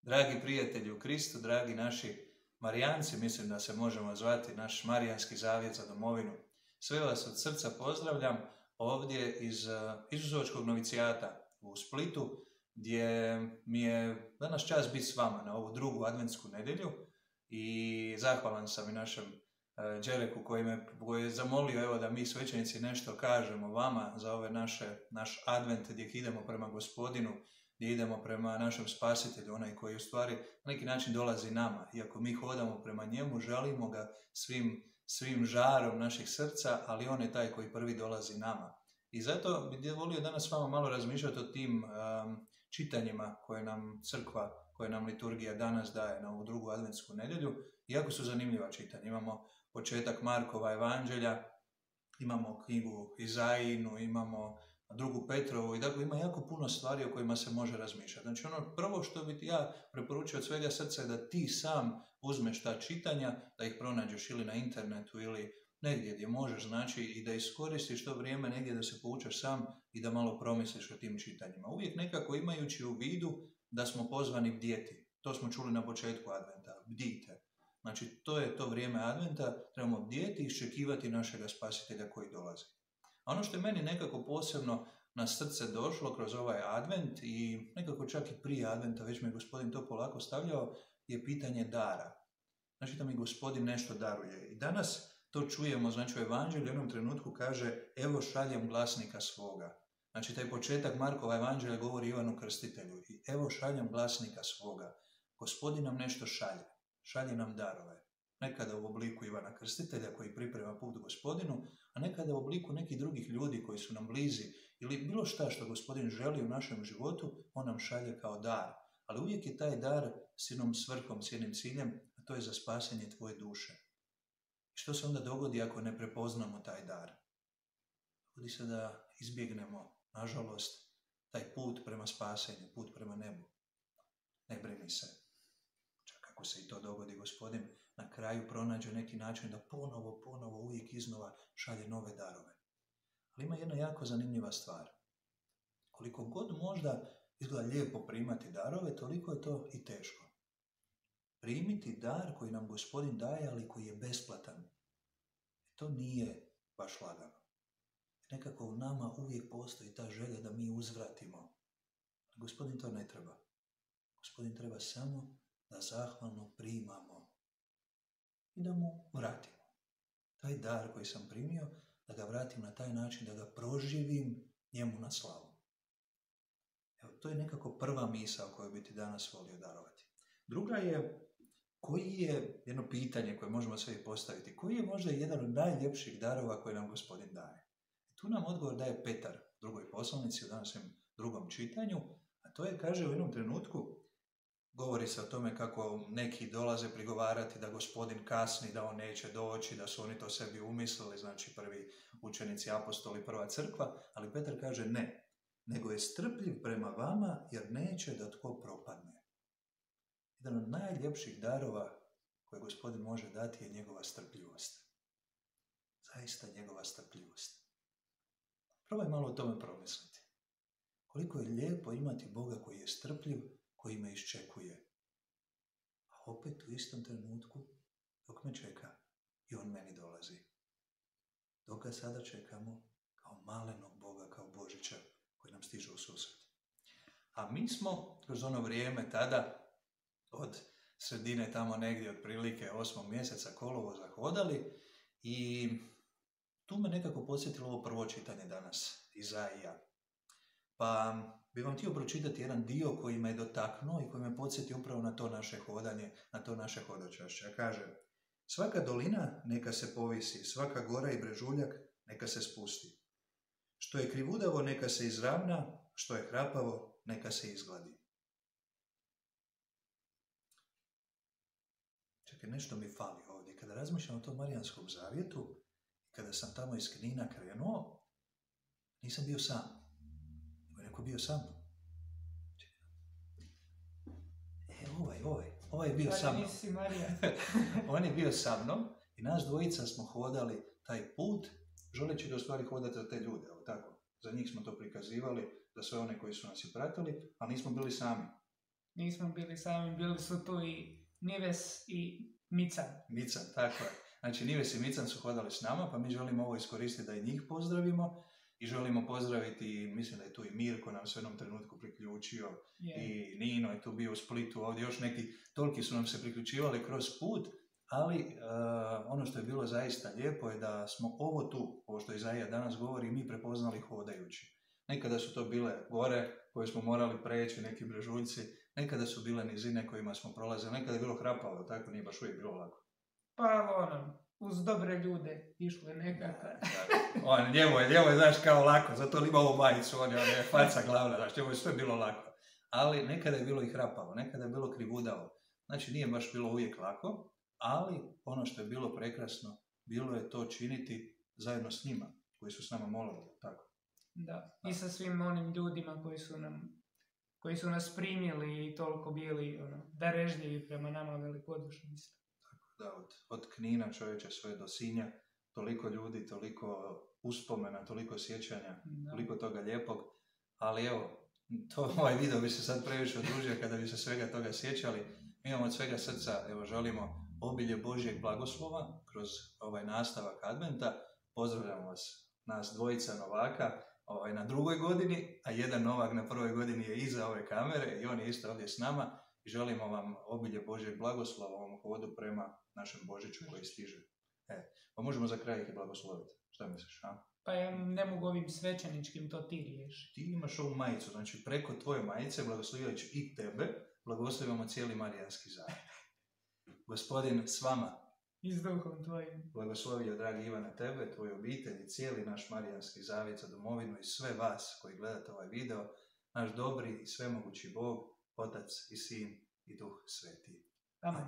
Dragi prijatelji u Kristu, dragi naši Marijanci, mislim da se možemo zvati naš Marijanski zavjet za domovinu. Sve vas od srca pozdravljam ovdje iz Isusovačkog novicijata u Splitu, gdje mi je danas čast biti s vama na ovu drugu adventsku nedjelju i zahvalan sam i našem Đereku koji je zamolio da mi svećenici nešto kažemo vama za ove naš advent gdje idemo prema Gospodinu, gdje idemo prema našem spasitelju, onaj koji u stvari na neki način dolazi nama. Iako mi hodamo prema njemu, želimo ga svim žarom naših srca, ali on je taj koji prvi dolazi nama. I zato bih volio danas s vama malo razmišljati o tim čitanjima koje nam crkva, koje nam liturgija danas daje na ovu drugu adventsku nedjelju. Iako su zanimljiva čitanja. Imamo početak Markova evanđelja, imamo knjigu Izaijinu, imamo drugu Petrovu i dakle ima jako puno stvari o kojima se može razmišljati. Znači prvo što bih ja preporučio od svega srca je da ti sam uzmeš ta čitanja, da ih pronađeš ili na internetu ili negdje gdje možeš, znači i da iskoristiš to vrijeme negdje da se poučeš sam i da malo promisliš o tim čitanjima. Uvijek nekako imajući u vidu da smo pozvani bdjeti. To smo čuli na početku adventa, bdijte. Znači to je to vrijeme adventa, trebamo bdjeti i iščekivati našega spasitelja koji dolazi. A ono što je meni nekako posebno na srce došlo kroz ovaj advent i nekako čak i prije adventa, već me Gospodin to polako stavljao, je pitanje dara. Znači da mi Gospodin nešto daruje. I danas to čujemo, znači u evanđelju u jednom trenutku kaže evo šaljem glasnika svoga. Znači taj početak Markova evanđelja govori Ivanu Krstitelju i evo šaljem glasnika svoga. Gospodin nam nešto šalje nam darove. Nekada u obliku Ivana Krstitelja koji priprema put Gospodinu, a nekada u obliku nekih drugih ljudi koji su nam blizi ili bilo šta što Gospodin želi u našem životu, on nam šalje kao dar. Ali uvijek je taj dar s jednom svrhom, s jednim ciljem, a to je za spasenje tvoje duše. I što se onda dogodi ako ne prepoznamo taj dar? Dogodi se da izbjegnemo, nažalost, taj put prema spasenju, put prema nebu. Ne brini se. Čak ako se i to dogodi, Gospodin na kraju pronađe neki način da ponovo, uvijek iznova šalje nove darove. Ali ima jedna jako zanimljiva stvar. Koliko god možda izgleda lijepo primati darove, toliko je to i teško. Primiti dar koji nam Gospodin daje, ali koji je besplatan. To nije baš lagano. Nekako u nama uvijek postoji ta želja da mi uzvratimo. Gospodin to ne treba. Gospodin treba samo da zahvalno primamo i da mu vratimo. Taj dar koji sam primio, da ga vratim na taj način, da ga proživim njemu na slavu. Evo, to je nekako prva misao koju bi ti danas volio darovati. Druga je, koji je, jedno pitanje koje možemo sve postaviti, koji je možda jedan od najljepših darova koje nam Gospodin daje? Tu nam odgovor daje Petar, drugoj poslanici u današnjem drugom čitanju, a to je, kaže, u jednom trenutku, govori se o tome kako neki dolaze prigovarati da Gospodin kasni, da on neće doći, da su oni to sebi umislili, znači prvi učenici apostoli, prva crkva, ali Petar kaže ne, nego je strpljiv prema vama jer neće da tko propadne. Jedan od najljepših darova koje Gospodin može dati je njegova strpljivost. Zaista njegova strpljivost. Probaj malo o tome promisliti. Koliko je lijepo imati Boga koji je strpljiv, koji me iščekuje. A opet u istom trenutku, dok me čeka, i on meni dolazi. Dok ga sada čekamo kao malenog Boga, kao Božića koji nam stiže u susret. A mi smo kroz ono vrijeme tada, od sredine tamo negdje otprilike 8. mjeseca kolovoza hodali i tu me nekako podsjetilo ovo prvo čitanje danas, Izaija. Pa bih vam htio pročitati jedan dio koji me je dotaknuo i koji me podsjeti upravo na to naše hodanje, na to naše hodočašće. Kaže, svaka dolina neka se povisi, svaka gora i brežuljak neka se spusti. Što je krivudavo neka se izravna, što je hrapavo neka se izgladi. Čekaj, nešto mi fali ovdje. Kada razmišljam o tom Marijanskom zavjetu, kada sam tamo iz Knina krenuo, nisam bio sam. Neko bio sa mnom. Ovaj je bio sa mnom. On je bio sa mnom i nas dvojica smo hodali taj put, želeći da u stvari hodati za te ljude. Tako. Za njih smo to prikazivali, za sve one koji su nas i pratili, ali nismo bili sami. nismo bili sami, bili su tu i Nives i Mican. Mican, tako je. Znači, Nives i Mican su hodali s nama, pa mi želimo ovo iskoristiti da i njih pozdravimo i želimo pozdraviti, mislim da je tu i Mirko nam se u jednom trenutku priključio i Nino je tu bio u Splitu, ovdje još neki, toliki su nam se priključivali kroz put, ali ono što je bilo zaista lijepo je da smo ovo tu, ovo što Izaija danas govori, mi prepoznali hodajući. Nekada su to bile gore koje smo morali preći, neki brežuljci, nekada su bile nizine kojima smo prolazili, nekada je bilo hrapavo, tako nije baš uvijek bilo lako. Pa uz dobre ljude išle nekako. Njemu je, znaš, kao lako, zato ima ovu majicu, on je faca glavna, znaš, njemu je sve bilo lako. Ali nekada je bilo i hrapavo, nekada je bilo krivudavo. Znači, nije baš bilo uvijek lako, ali ono što je bilo prekrasno, bilo je to činiti zajedno s njima, koji su s nama molili, tako. Da, i sa svim onim ljudima koji su nas primili i toliko bili darežljivi prema nama, velikodušni. Da, od Knina čovječe sve do Sinja, toliko ljudi, toliko uspomena, toliko sjećanja, toliko toga lijepog, ali evo, ovaj video bi se sad previše odružio kada bi se svega toga sjećali. Mi imamo od svega srca, evo, želimo obilje Božjeg blagoslova kroz ovaj nastavak Adventa. Pozdravljamo vas, nas dvojica novaka, na 2. godini, a jedan novak na 1. godini je iza ove kamere i on je isto ovdje s nama i želimo vam obilje Božjeg blagoslova u ovom hodu prema našem Božiću koji stiže. Pa možemo za kraj ih i blagosloviti. Šta misliš, a? Pa ja ne mogu ovim svećeničkim, to ti riješi. Ti imaš ovu majicu, znači preko tvoje majice blagoslovit i tebe, blagoslovimo cijeli Marijanski zavjet. Gospodin s vama. I s duhom tvojim. Blagoslovio, dragi Ivane, tebe, tvoju obitelj i cijeli naš Marijanski zavjet za domovinu i sve vas koji gledate ovaj video, naš dobri i svemogući Bog, Otac i Sin i Duh Sveti. Amen.